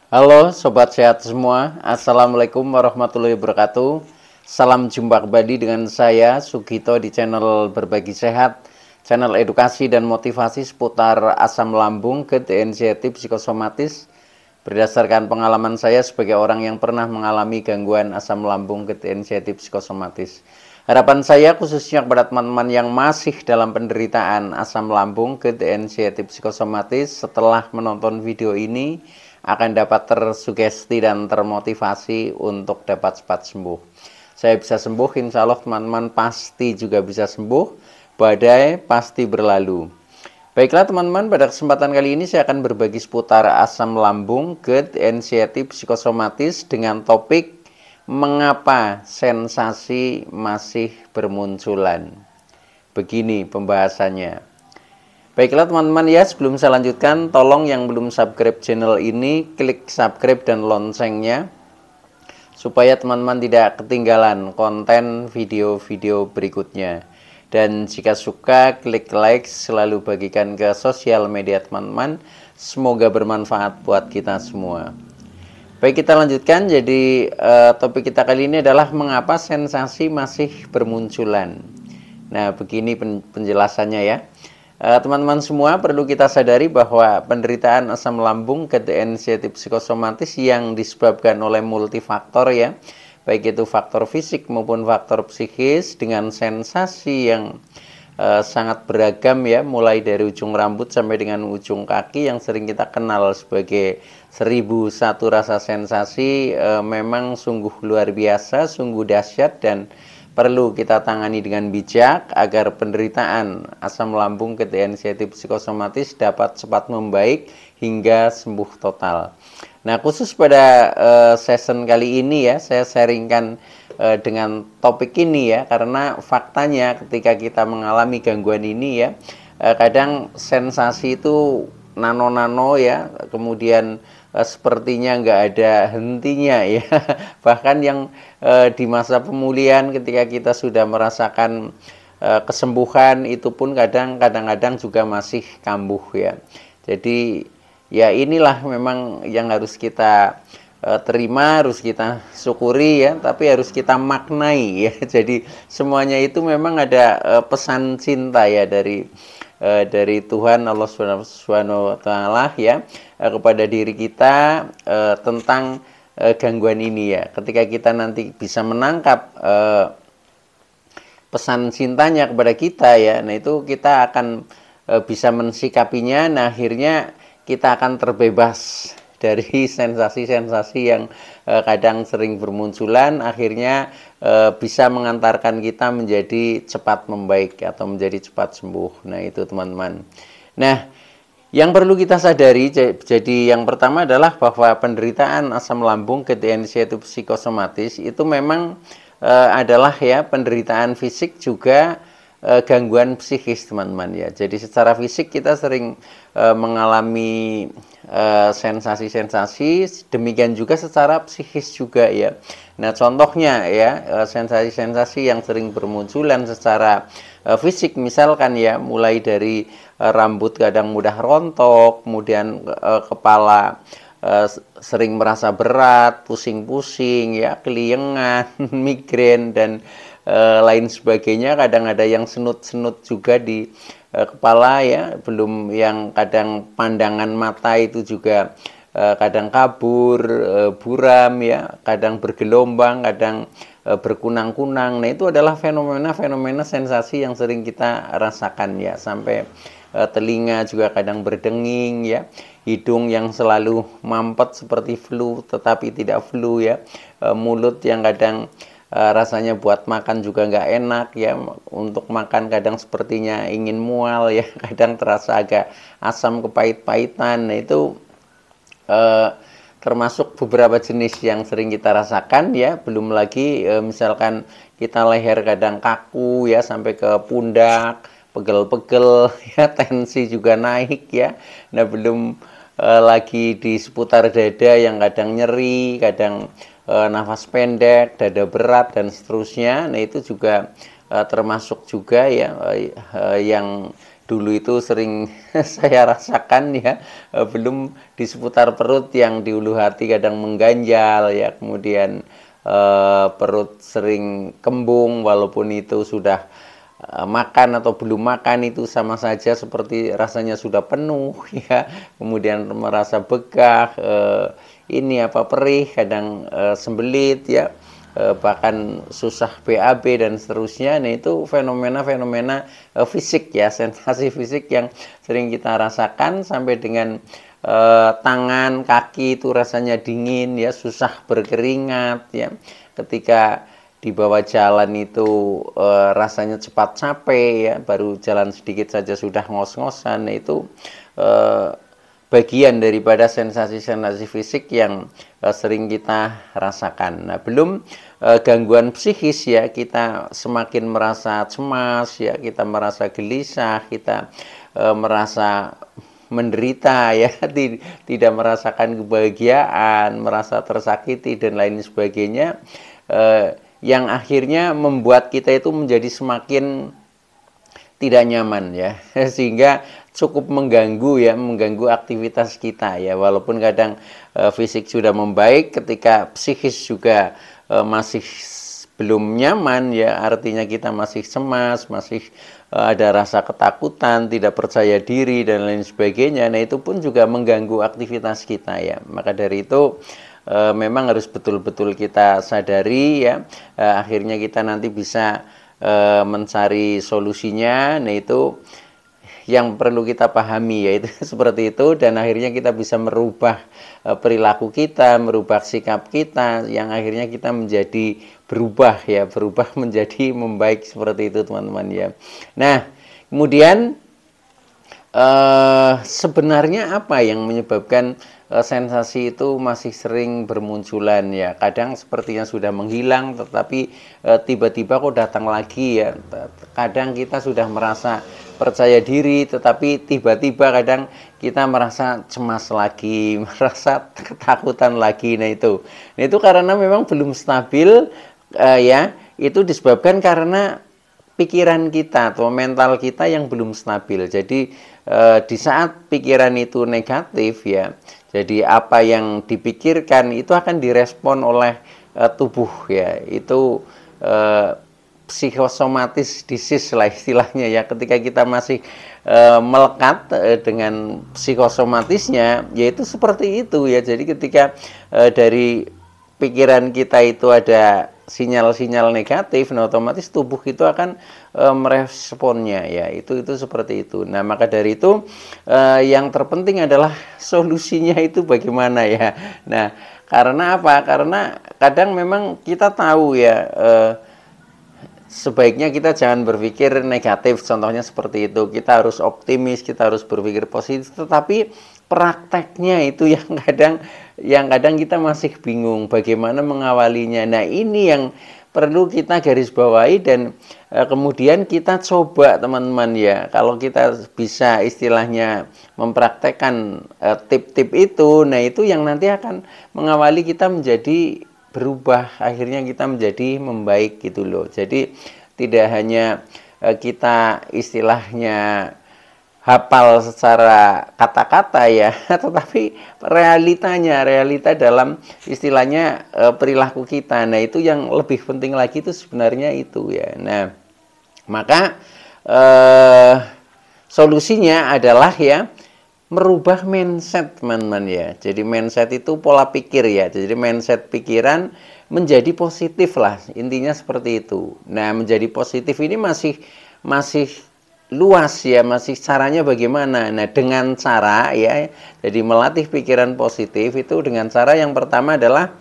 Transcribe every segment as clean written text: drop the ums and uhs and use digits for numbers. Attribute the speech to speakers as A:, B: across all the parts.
A: Halo Sobat Sehat semua, Assalamualaikum warahmatullahi wabarakatuh. Salam jumpa kembali dengan saya Sugito di channel Berbagi Sehat, channel edukasi dan motivasi seputar asam lambung, GERD, anxiety, psikosomatis. Berdasarkan pengalaman saya sebagai orang yang pernah mengalami gangguan asam lambung, GERD, anxiety, psikosomatis. Harapan saya khususnya kepada teman-teman yang masih dalam penderitaan asam lambung, GERD, anxiety, psikosomatis, setelah menonton video ini akan dapat tersugesti dan termotivasi untuk dapat cepat sembuh. Saya bisa sembuh, insya Allah teman-teman pasti juga bisa sembuh. Badai pasti berlalu. Baiklah teman-teman, pada kesempatan kali ini saya akan berbagi seputar asam lambung, GERD, anxiety, psikosomatis dengan topik mengapa sensasi masih bermunculan. Begini pembahasannya. Baiklah teman-teman ya, sebelum saya lanjutkan, tolong yang belum subscribe channel ini, klik subscribe dan loncengnya, supaya teman-teman tidak ketinggalan konten video-video berikutnya. Dan jika suka, klik like, selalu bagikan ke sosial media teman-teman, semoga bermanfaat buat kita semua. Baik, kita lanjutkan. Jadi topik kita kali ini adalah mengapa sensasi masih bermunculan. Nah, begini penjelasannya ya. Teman-teman semua perlu kita sadari bahwa penderitaan asam lambung, GERD, anxiety, psikosomatis yang disebabkan oleh multifaktor ya, baik itu faktor fisik maupun faktor psikis dengan sensasi yang sangat beragam ya, mulai dari ujung rambut sampai dengan ujung kaki yang sering kita kenal sebagai 1001 rasa sensasi, memang sungguh luar biasa, sungguh dahsyat dan perlu kita tangani dengan bijak agar penderitaan asam lambung, GERD, anxiety, psikosomatis dapat cepat membaik hingga sembuh total. Nah, khusus pada season kali ini ya, saya sharingkan dengan topik ini ya, karena faktanya ketika kita mengalami gangguan ini ya, kadang sensasi itu nano-nano ya, kemudian sepertinya nggak ada hentinya ya. Bahkan yang di masa pemulihan ketika kita sudah merasakan kesembuhan itu pun kadang-kadang juga masih kambuh ya. Jadi ya inilah memang yang harus kita terima, harus kita syukuri ya, tapi harus kita maknai ya. Jadi semuanya itu memang ada pesan cinta ya dari Tuhan Allah Subhanahu wa taala ya, kepada diri kita tentang gangguan ini ya. Ketika kita nanti bisa menangkap pesan cintanya kepada kita ya, nah itu kita akan bisa mensikapinya. Nah, akhirnya kita akan terbebas dari sensasi-sensasi yang kadang sering bermunculan, akhirnya bisa mengantarkan kita menjadi cepat membaik atau menjadi cepat sembuh. Nah, itu teman-teman. Nah, yang perlu kita sadari, jadi yang pertama adalah bahwa penderitaan asam lambung, GERD, anxiety, psikosomatis itu memang adalah ya penderitaan fisik juga gangguan psikis teman-teman ya. Jadi secara fisik kita sering mengalami sensasi-sensasi, demikian juga secara psikis juga ya. Nah, contohnya ya, sensasi-sensasi yang sering bermunculan secara fisik misalkan ya, mulai dari rambut kadang mudah rontok, kemudian kepala sering merasa berat, pusing-pusing ya, keliengan, migrain dan lain sebagainya. Kadang ada yang senut-senut juga di kepala ya, belum yang kadang pandangan mata itu juga kadang kabur, buram ya, kadang bergelombang, kadang berkunang-kunang. Nah, itu adalah fenomena-fenomena sensasi yang sering kita rasakan ya, sampai telinga juga kadang berdenging ya, hidung yang selalu mampet seperti flu tetapi tidak flu ya, mulut yang kadang rasanya buat makan juga nggak enak ya, untuk makan kadang sepertinya ingin mual ya, kadang terasa agak asam kepahit-pahitan. Nah, itu termasuk beberapa jenis yang sering kita rasakan ya, belum lagi misalkan kita leher kadang kaku ya sampai ke pundak, pegel-pegel ya, tensi juga naik ya. Nah, belum lagi di seputar dada yang kadang nyeri, kadang nafas pendek, dada berat dan seterusnya. Nah, itu juga termasuk juga ya yang dulu itu sering saya rasakan ya, belum di seputar perut yang di ulu hati kadang mengganjal ya, kemudian perut sering kembung walaupun itu sudah makan atau belum makan itu sama saja seperti rasanya sudah penuh ya, kemudian merasa begah, ini apa perih, kadang sembelit ya, bahkan susah BAB dan seterusnya. Nah itu fenomena-fenomena fisik ya, sensasi fisik yang sering kita rasakan, sampai dengan tangan, kaki itu rasanya dingin ya, susah berkeringat ya. Ketika di bawah jalan itu rasanya cepat capek ya, baru jalan sedikit saja sudah ngos-ngosan. Nah itu bagian daripada sensasi-sensasi fisik yang sering kita rasakan. Nah, belum gangguan psikis ya, kita semakin merasa cemas ya, kita merasa gelisah, kita merasa menderita ya, tidak merasakan kebahagiaan, merasa tersakiti dan lain sebagainya, yang akhirnya membuat kita itu menjadi semakin tidak nyaman ya, sehingga cukup mengganggu ya, mengganggu aktivitas kita ya, walaupun kadang fisik sudah membaik, ketika psikis juga masih belum nyaman ya, artinya kita masih cemas, masih ada rasa ketakutan, tidak percaya diri dan lain sebagainya. Nah itu pun juga mengganggu aktivitas kita ya. Maka dari itu memang harus betul-betul kita sadari ya, akhirnya kita nanti bisa mencari solusinya. Nah itu yang perlu kita pahami yaitu seperti itu, dan akhirnya kita bisa merubah perilaku kita, merubah sikap kita, yang akhirnya kita menjadi berubah ya, berubah menjadi membaik seperti itu teman-teman ya. Nah kemudian sebenarnya apa yang menyebabkan sensasi itu masih sering bermunculan ya? Kadang sepertinya sudah menghilang, tetapi tiba-tiba kok datang lagi ya. Kadang kita sudah merasa percaya diri, tetapi tiba-tiba kadang kita merasa cemas lagi, merasa ketakutan lagi. Nah itu karena memang belum stabil ya. Itu disebabkan karena pikiran kita atau mental kita yang belum stabil. Jadi di saat pikiran itu negatif ya, jadi apa yang dipikirkan itu akan direspon oleh tubuh ya. Itu psikosomatis disease lah istilahnya ya. Ketika kita masih melekat dengan psikosomatisnya, yaitu seperti itu ya. Jadi ketika dari pikiran kita itu ada sinyal-sinyal negatif, nah otomatis tubuh itu akan meresponnya ya. Itu seperti itu. Nah maka dari itu yang terpenting adalah solusinya itu bagaimana ya. Nah karena apa? Karena kadang memang kita tahu ya, sebaiknya kita jangan berpikir negatif, contohnya seperti itu. Kita harus optimis, kita harus berpikir positif, tetapi prakteknya itu yang kadang kita masih bingung bagaimana mengawalinya. Nah ini yang perlu kita garis bawahi, dan kemudian kita coba teman-teman ya. Kalau kita bisa istilahnya mempraktekkan tip-tip itu, nah itu yang nanti akan mengawali kita menjadi berubah, akhirnya kita menjadi membaik gitu loh. Jadi tidak hanya kita istilahnya hafal secara kata-kata ya, tetapi realita dalam istilahnya perilaku kita. Nah itu yang lebih penting lagi itu sebenarnya itu ya. Nah maka solusinya adalah ya merubah mindset teman-teman ya. Jadi mindset itu pola pikir ya. Jadi mindset pikiran menjadi positif lah, intinya seperti itu. Nah menjadi positif ini masih luas ya, masih caranya bagaimana. Nah dengan cara ya, jadi melatih pikiran positif itu dengan cara yang pertama adalah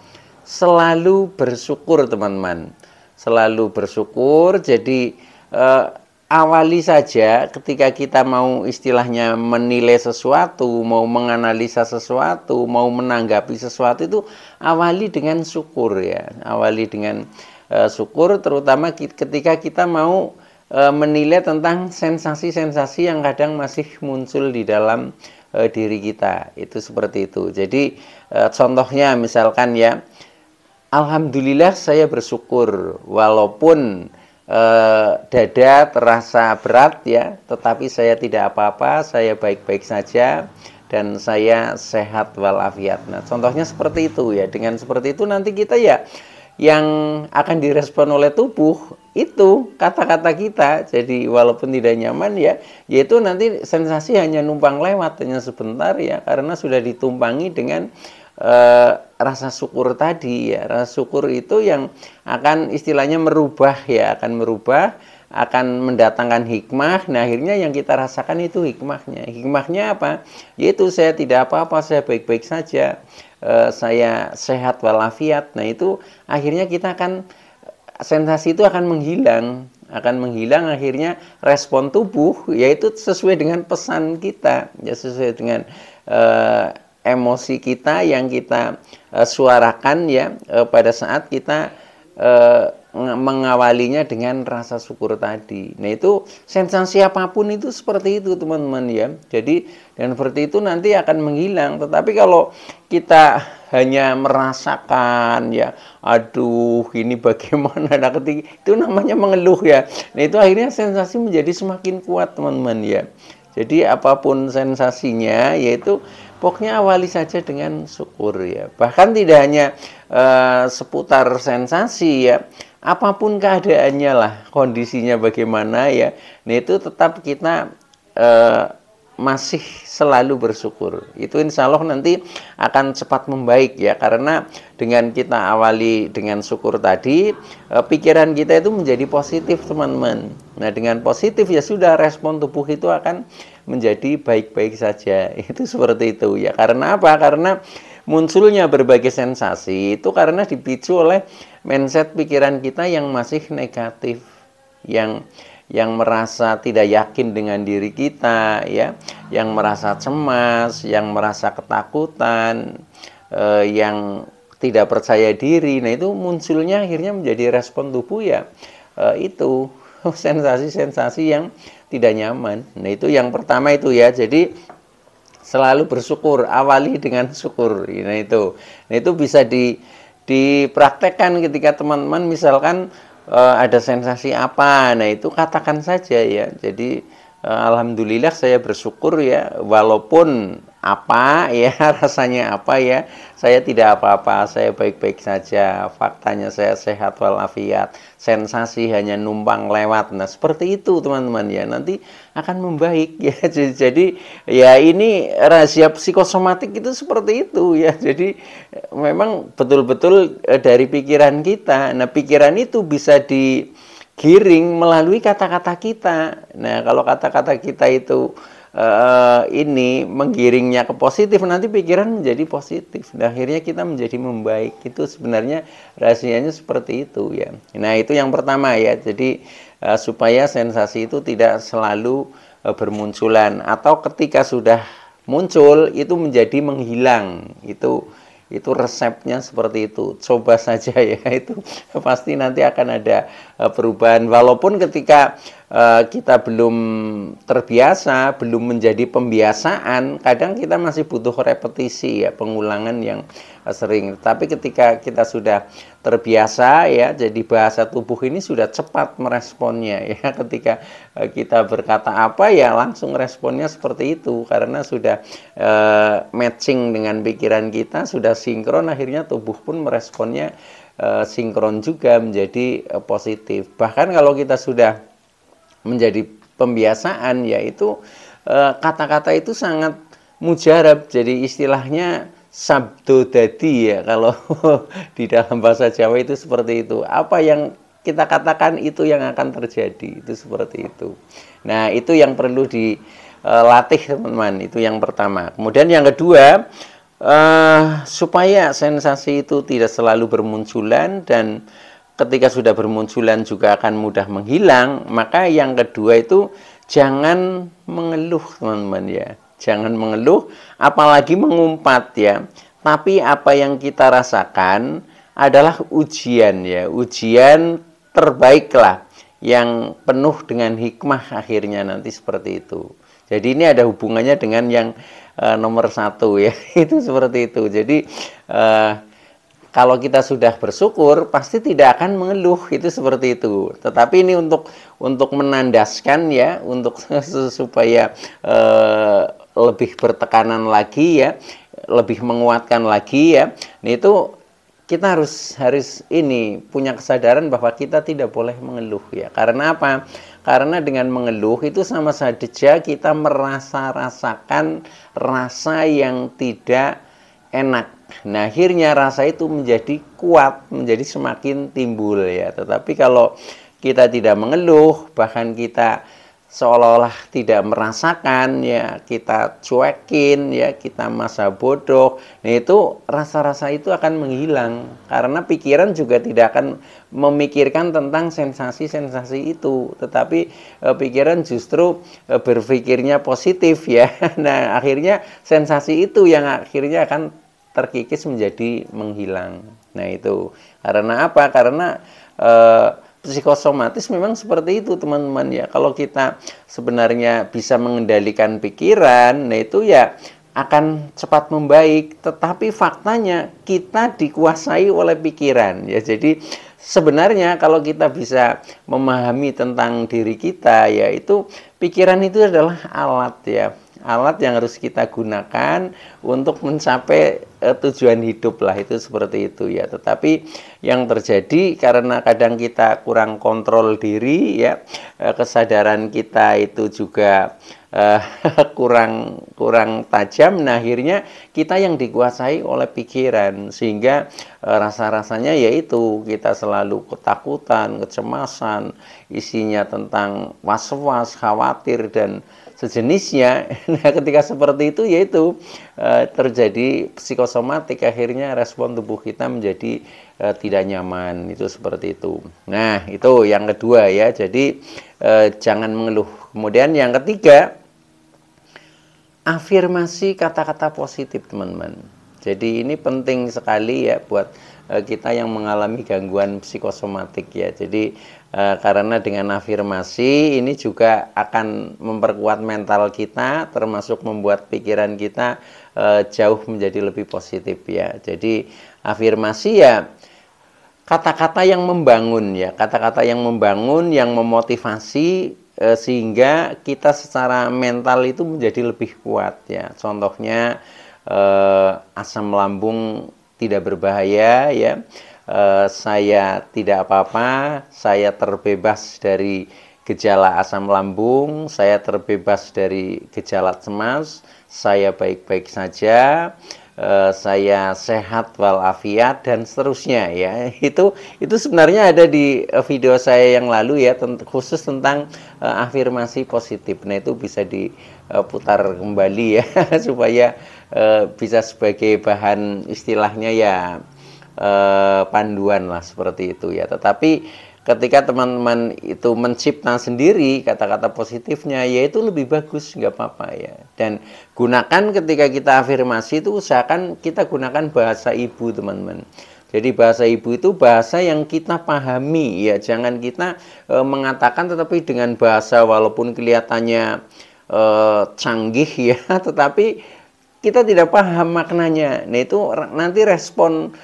A: selalu bersyukur teman-teman. Selalu bersyukur. Jadi awali saja ketika kita mau istilahnya menilai sesuatu, mau menganalisa sesuatu, mau menanggapi sesuatu, itu awali dengan syukur ya. Awali dengan syukur, terutama ketika kita mau menilai tentang sensasi-sensasi yang kadang masih muncul di dalam diri kita. Itu seperti itu. Jadi contohnya misalkan ya, alhamdulillah saya bersyukur walaupun dada terasa berat ya, tetapi saya tidak apa-apa, saya baik-baik saja dan saya sehat walafiat. Nah, contohnya seperti itu ya. Dengan seperti itu nanti kita ya yang akan direspon oleh tubuh itu kata-kata kita. Jadi walaupun tidak nyaman ya, yaitu nanti sensasi hanya numpang lewat hanya sebentar ya, karena sudah ditumpangi dengan rasa syukur tadi ya. Rasa syukur itu yang akan istilahnya merubah ya, akan mendatangkan hikmah. Nah, akhirnya yang kita rasakan itu hikmahnya. Hikmahnya apa? Yaitu saya tidak apa-apa, saya baik-baik saja, saya sehat walafiat. Nah, itu akhirnya kita akan sensasi itu akan menghilang, akhirnya respon tubuh yaitu sesuai dengan pesan kita ya, sesuai dengan emosi kita yang kita suarakan ya, pada saat kita mengawalinya dengan rasa syukur tadi. Nah, itu sensasi apapun itu seperti itu teman-teman ya. Jadi dan seperti itu nanti akan menghilang. Tetapi kalau kita hanya merasakan ya, aduh ini bagaimana, nah ketika itu namanya mengeluh ya. Nah, itu akhirnya sensasi menjadi semakin kuat teman-teman ya. Jadi apapun sensasinya, yaitu pokoknya awali saja dengan syukur ya. Bahkan tidak hanya seputar sensasi ya, apapun keadaannya lah, kondisinya bagaimana ya. Nah, itu tetap kita masih selalu bersyukur. Itu insya Allah nanti akan cepat membaik ya, karena dengan kita awali dengan syukur tadi, pikiran kita itu menjadi positif teman-teman. Nah, dengan positif ya sudah, respon tubuh itu akan menjadi baik-baik saja. Itu seperti itu ya. Karena apa? Karena munculnya berbagai sensasi itu karena dipicu oleh mindset pikiran kita yang masih negatif, yang merasa tidak yakin dengan diri kita ya, yang merasa cemas, yang merasa ketakutan, yang tidak percaya diri. Nah, itu munculnya akhirnya menjadi respon tubuh ya, itu sensasi-sensasi yang tidak nyaman. Nah, itu yang pertama itu ya. Jadi selalu bersyukur, awali dengan syukur. Nah, itu bisa dipraktekkan ketika teman-teman misalkan ada sensasi apa, nah itu katakan saja ya. Jadi alhamdulillah saya bersyukur ya, walaupun apa ya rasanya apa ya, saya tidak apa-apa, saya baik-baik saja, faktanya saya sehat walafiat, sensasi hanya numpang lewat. Nah, seperti itu teman-teman ya, nanti akan membaik ya. Jadi ya ini rahasia psikosomatik itu seperti itu ya. Jadi memang betul-betul dari pikiran kita. Nah, pikiran itu bisa digiring melalui kata-kata kita. Nah, kalau kata-kata kita itu ini menggiringnya ke positif, nanti pikiran menjadi positif. Nah, akhirnya kita menjadi membaik. Itu sebenarnya rahasianya seperti itu ya. Nah, itu yang pertama ya. Jadi supaya sensasi itu tidak selalu bermunculan, atau ketika sudah muncul itu menjadi menghilang. Itu resepnya seperti itu. Coba saja ya, itu pasti nanti akan ada perubahan. Walaupun ketika kita belum terbiasa, belum menjadi pembiasaan, kadang kita masih butuh repetisi ya, pengulangan yang sering. Tapi ketika kita sudah terbiasa ya, jadi bahasa tubuh ini sudah cepat meresponnya ya. Ketika kita berkata apa ya, langsung responnya seperti itu, karena sudah matching dengan pikiran kita, sudah sinkron, akhirnya tubuh pun meresponnya sinkron juga menjadi positif. Bahkan kalau kita sudah menjadi pembiasaan, yaitu kata-kata itu sangat mujarab. Jadi istilahnya sabdo dadi ya, kalau di dalam bahasa Jawa itu seperti itu. Apa yang kita katakan itu yang akan terjadi, itu seperti itu. Nah, itu yang perlu dilatih teman-teman, itu yang pertama. Kemudian yang kedua, supaya sensasi itu tidak selalu bermunculan dan ketika sudah bermunculan juga akan mudah menghilang, maka yang kedua itu jangan mengeluh teman-teman ya. Jangan mengeluh, apalagi mengumpat ya. Tapi apa yang kita rasakan adalah ujian ya, ujian terbaiklah yang penuh dengan hikmah akhirnya nanti seperti itu. Jadi ini ada hubungannya dengan yang nomor satu ya, itu seperti itu. Jadi
B: kalau kita sudah bersyukur pasti tidak akan mengeluh, itu seperti itu. Tetapi ini untuk menandaskan ya, untuk supaya lebih bertekanan lagi ya, lebih menguatkan lagi ya. Nah, itu kita harus ini punya kesadaran bahwa kita tidak boleh mengeluh ya. Karena apa? Karena dengan mengeluh itu sama saja kita rasakan rasa yang tidak enak. Nah, akhirnya rasa itu menjadi kuat, menjadi semakin timbul ya. Tetapi kalau kita tidak mengeluh, bahkan kita seolah-olah tidak merasakan ya, kita cuekin ya, kita masa bodoh. Nah, itu rasa-rasa itu akan menghilang karena pikiran juga tidak akan memikirkan tentang sensasi-sensasi itu, tetapi pikiran justru berpikirnya positif ya. Nah, akhirnya sensasi itu yang akhirnya akan terkikis menjadi menghilang. Nah, itu karena apa? Karena psikosomatis memang seperti itu teman-teman ya. Kalau kita sebenarnya bisa mengendalikan pikiran, nah itu ya akan cepat membaik. Tetapi faktanya kita dikuasai oleh pikiran ya. Jadi sebenarnya kalau kita bisa memahami tentang diri kita ya, itu pikiran itu adalah alat ya. Alat yang harus kita gunakan untuk mencapai tujuan hidup lah, itu seperti itu ya. Tetapi yang terjadi karena kadang kita kurang kontrol diri ya, kesadaran kita itu juga kurang tajam. Nah, akhirnya kita yang dikuasai oleh pikiran, sehingga rasa-rasanya yaitu kita selalu ketakutan, kecemasan, isinya tentang was-was, khawatir dan sejenisnya. Nah, ketika seperti itu yaitu terjadi psikosomatik, akhirnya respon tubuh kita menjadi tidak nyaman, itu seperti itu. Nah, itu yang kedua ya. Jadi jangan mengeluh. Kemudian yang ketiga, afirmasi kata-kata positif, teman-teman. Jadi ini penting sekali ya buat kita yang mengalami gangguan psikosomatik ya. Jadi karena dengan afirmasi ini juga akan memperkuat mental kita, termasuk membuat pikiran kita jauh menjadi lebih positif ya. Jadi afirmasi ya kata-kata yang membangun ya, kata-kata yang membangun, yang memotivasi, sehingga kita secara mental itu menjadi lebih kuat ya. Contohnya asam lambung tidak berbahaya ya, saya tidak apa-apa, saya terbebas dari gejala asam lambung, saya terbebas dari gejala cemas, saya baik-baik saja, saya sehat walafiat dan seterusnya ya. Itu sebenarnya ada di video saya yang lalu ya, khusus tentang afirmasi positif. Nah, itu bisa diputar kembali ya supaya bisa sebagai bahan istilahnya ya, panduan lah seperti itu ya. Tetapi ketika teman-teman itu mencipta sendiri kata-kata positifnya, ya itu lebih bagus, nggak apa-apa ya. Dan gunakan ketika kita afirmasi itu, usahakan kita gunakan bahasa ibu, teman-teman. Jadi bahasa ibu itu bahasa yang kita pahami ya, jangan kita mengatakan tetapi dengan bahasa walaupun kelihatannya canggih ya, tetapi kita tidak paham maknanya. Nah, itu nanti respon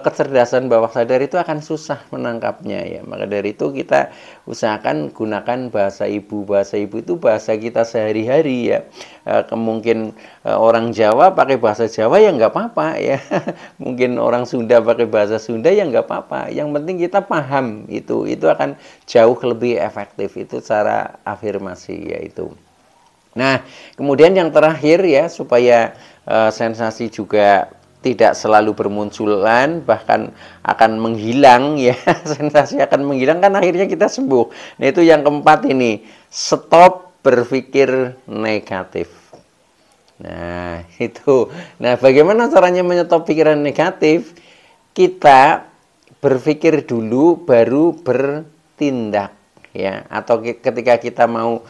B: kecerdasan bawah sadar itu akan susah menangkapnya ya. Maka dari itu kita usahakan gunakan bahasa ibu. Bahasa ibu itu bahasa kita sehari-hari ya. Mungkin orang Jawa pakai bahasa Jawa ya nggak apa-apa ya. Mungkin orang Sunda pakai bahasa Sunda ya nggak apa-apa. Yang penting kita paham itu akan jauh lebih efektif. Itu cara afirmasi yaitu. Nah, kemudian yang terakhir ya, supaya sensasi juga tidak selalu bermunculan, bahkan akan menghilang ya, sensasi akan menghilang kan akhirnya kita sembuh. Nah, itu yang keempat ini, stop berpikir negatif. Nah, itu. Nah, bagaimana caranya menyetop pikiran negatif? Kita berpikir dulu baru bertindak ya, atau ketika kita mau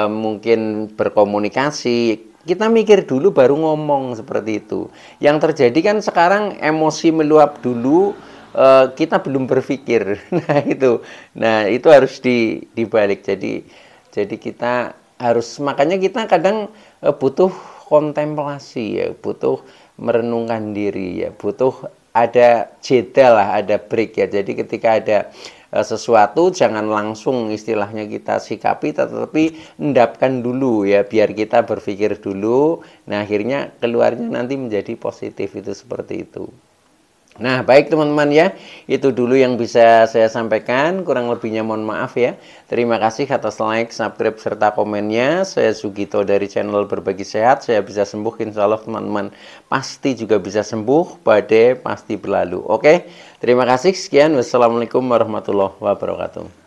B: mungkin berkomunikasi, kita mikir dulu baru ngomong, seperti itu. Yang terjadi kan sekarang emosi meluap dulu, kita belum berpikir. Nah itu harus dibalik. Jadi kita harus, makanya kita kadang butuh kontemplasi ya, butuh merenungkan diri ya, butuh ada jeda lah, ada break ya. Jadi ketika ada sesuatu jangan langsung istilahnya kita sikapi, tetapi endapkan dulu ya, biar kita berpikir dulu. Nah akhirnya keluarnya nanti menjadi positif, itu seperti itu. Nah baik teman-teman ya, itu dulu yang bisa saya sampaikan, kurang lebihnya mohon maaf ya. Terima kasih atas like, subscribe, serta komennya. Saya Sugito dari channel Berbagi Sehat. Saya bisa sembuh, insya Allah teman-teman pasti juga bisa sembuh, badai pasti berlalu. Oke, terima kasih, sekian, wassalamualaikum warahmatullahi wabarakatuh.